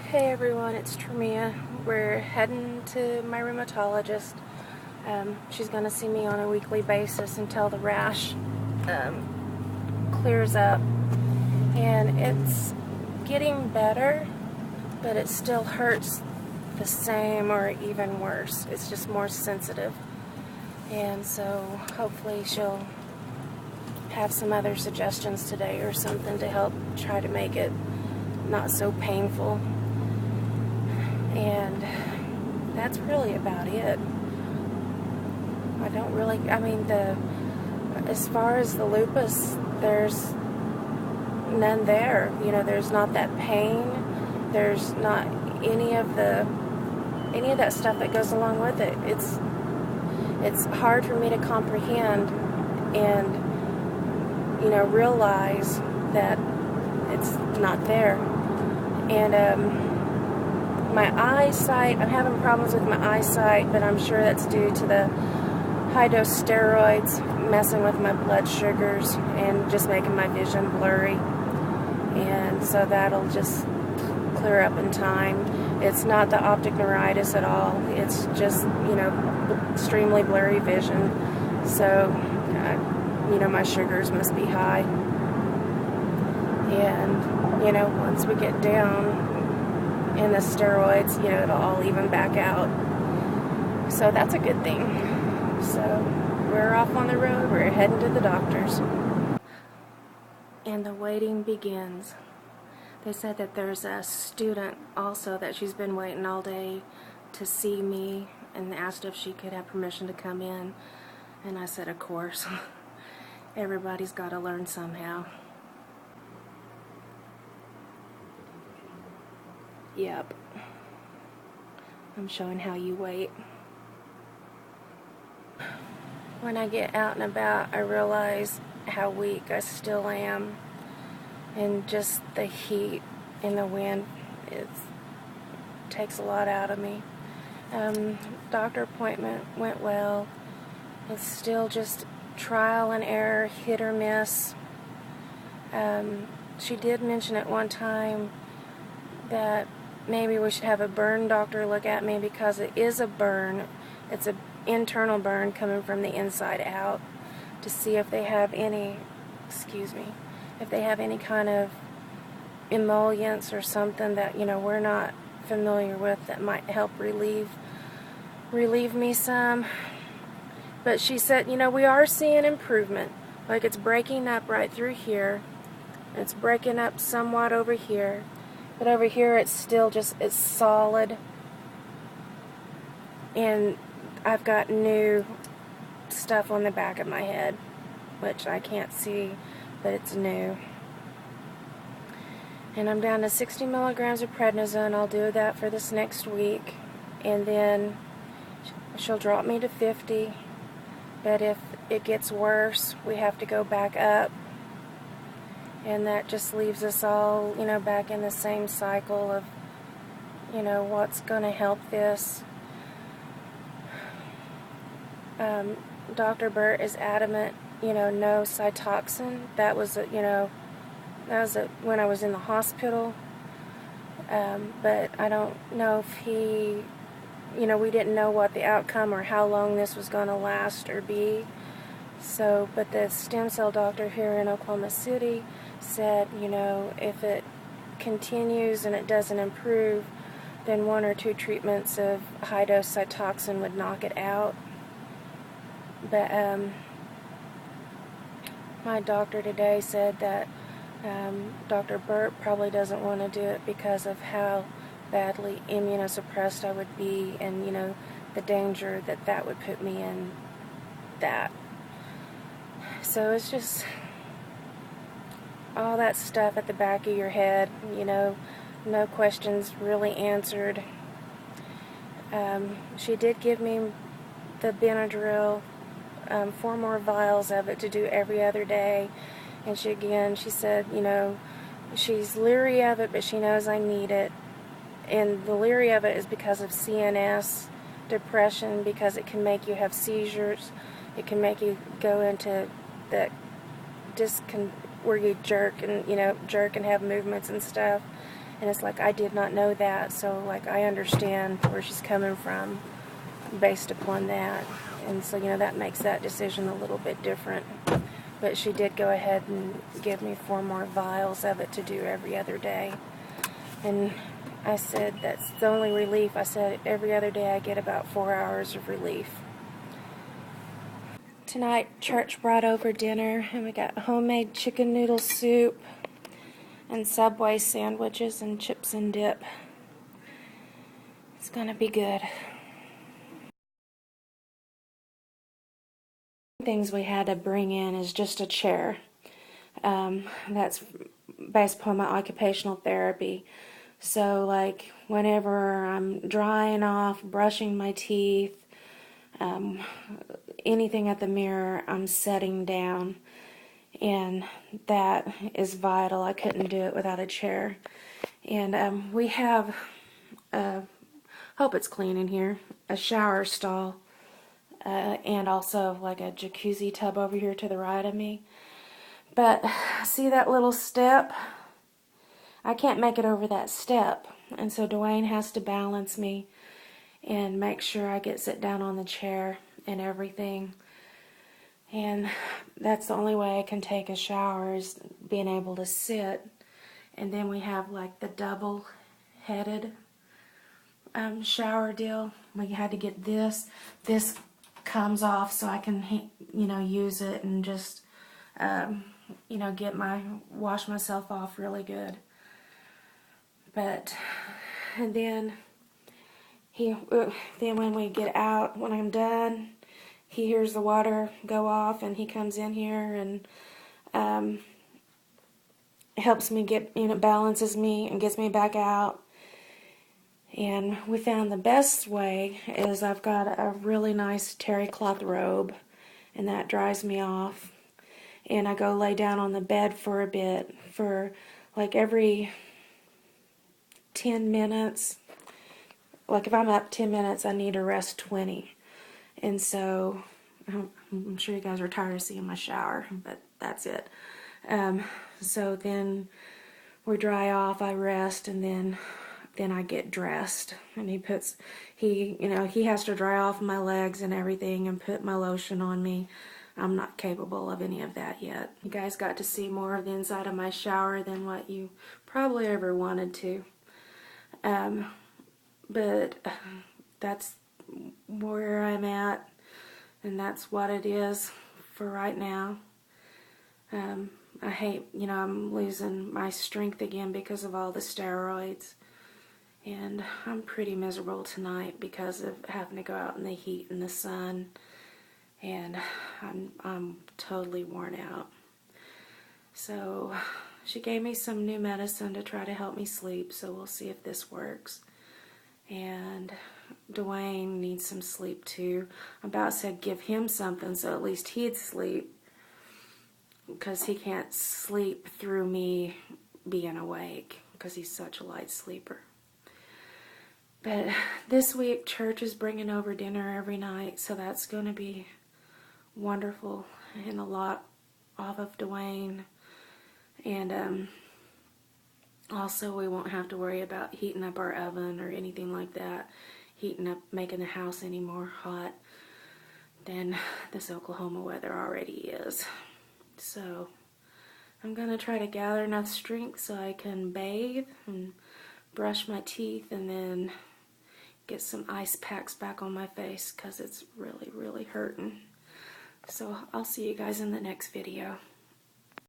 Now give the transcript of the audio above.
Hey everyone, it's Tremia. We're heading to my rheumatologist. She's going to see me on a weekly basis until the rash clears up. And it's getting better, but it still hurts the same or even worse. It's just more sensitive. And so hopefully she'll have some other suggestions today or something to help try to make it not so painful. And that's really about it. As far as the lupus, there's none there. There's not that pain. There's not any of that stuff that goes along with it. It's hard for me to comprehend and, realize that it's not there. And, my eyesight, I'm having problems with my eyesight, but I'm sure that's due to the high-dose steroids messing with my blood sugars and just making my vision blurry. And so that'll just clear up in time. It's not the optic neuritis at all. It's just, extremely blurry vision. So, my sugars must be high. And, once we get down in the steroids, it'll all even back out. So that's a good thing. So we're off on the road. We're heading to the doctor's. And the waiting begins. They said that there's a student also that she's been waiting all day to see me and asked if she could have permission to come in. And I said, of course. Everybody's got to learn somehow. Yep. I'm showing how you wait. When I get out and about, I realize how weak I still am. And just the heat and the wind, it takes a lot out of me. Doctor appointment went well. It's still just trial and error, hit or miss. She did mention at one time that maybe we should have a burn doctor look at me because it is a burn. It's an internal burn coming from the inside out, to see if they have any, if they have any kind of emollients or something that, we're not familiar with that might help relieve me some. But she said, we are seeing improvement. Like, it's breaking up right through here. It's breaking up somewhat over here. But over here it's still it's solid. And I've got new stuff on the back of my head, which I can't see, but it's new. And I'm down to 60 milligrams of prednisone. I'll do that for this next week. And then she'll drop me to 50. But if it gets worse, we have to go back up. And that just leaves us all, back in the same cycle of, what's going to help this. Dr. Burt is adamant, no Cytoxin. That was, when I was in the hospital. But I don't know if he, we didn't know what the outcome or how long this was going to last or be. So, but the stem cell doctor here in Oklahoma City said, if it continues and it doesn't improve, then 1 or 2 treatments of high-dose Cytoxin would knock it out. But my doctor today said that Dr. Burt probably doesn't want to do it because of how badly immunosuppressed I would be, and, the danger that would put me in that. So it's just all that stuff at the back of your head, no questions really answered. She did give me the Benadryl, 4 more vials of it to do every other day. And she said, she's leery of it, but she knows I need it. And the leery of it is because of CNS depression, because it can make you have seizures. It can make you go into that where you jerk and have movements and stuff. And it's like, I did not know that, so like I understand where she's coming from based upon that. And so, that makes that decision a little bit different. But she did go ahead and give me 4 more vials of it to do every other day. And I said, that's the only relief. I said, every other day I get about 4 hours of relief. Tonight, church brought over dinner, and we got homemade chicken noodle soup and Subway sandwiches and chips and dip. It's gonna be good. Things we had to bring in is just a chair. That's based upon my occupational therapy. So like whenever I'm drying off, brushing my teeth, anything at the mirror, I'm setting down. And that is vital. I couldn't do it without a chair. And we have, hope it's clean in here, a shower stall. And also like a jacuzzi tub over here to the right of me. But see that little step? I can't make it over that step. And so Dwayne has to balance me and make sure I sit down on the chair and everything. And that's the only way I can take a shower, is being able to sit. And then we have like the double-headed shower deal. We had to get this. This comes off so I can, use it and just, wash myself off really good. But, and then when we get out, when I'm done, he hears the water go off and he comes in here and helps me balances me and gets me back out. And we found the best way is I've got a really nice terry cloth robe, and that dries me off. And I go lay down on the bed for a bit, for like every 10 minutes. Like if I'm up 10 minutes, I need to rest 20. And so, I'm sure you guys are tired of seeing my shower, but that's it. So then we dry off, I rest, and then I get dressed. And he has to dry off my legs and everything and put my lotion on me. I'm not capable of any of that yet. You guys got to see more of the inside of my shower than what you probably ever wanted to. But that's where I'm at, and that's what it is for right now. I hate, I'm losing my strength again because of all the steroids. And I'm pretty miserable tonight because of having to go out in the heat and the sun. And I'm totally worn out. So she gave me some new medicine to try to help me sleep, so we'll see if this works. And Dwayne needs some sleep too. I about said give him something so at least he'd sleep, because he can't sleep through me being awake because he's such a light sleeper. But this week, church is bringing over dinner every night, so that's going to be wonderful, and a lot off of Dwayne. And also, we won't have to worry about heating up our oven or anything like that, making the house any more hot than this Oklahoma weather already is. So I'm going to try to gather enough strength so I can bathe and brush my teeth and then get some ice packs back on my face because it's really, really hurting. So I'll see you guys in the next video.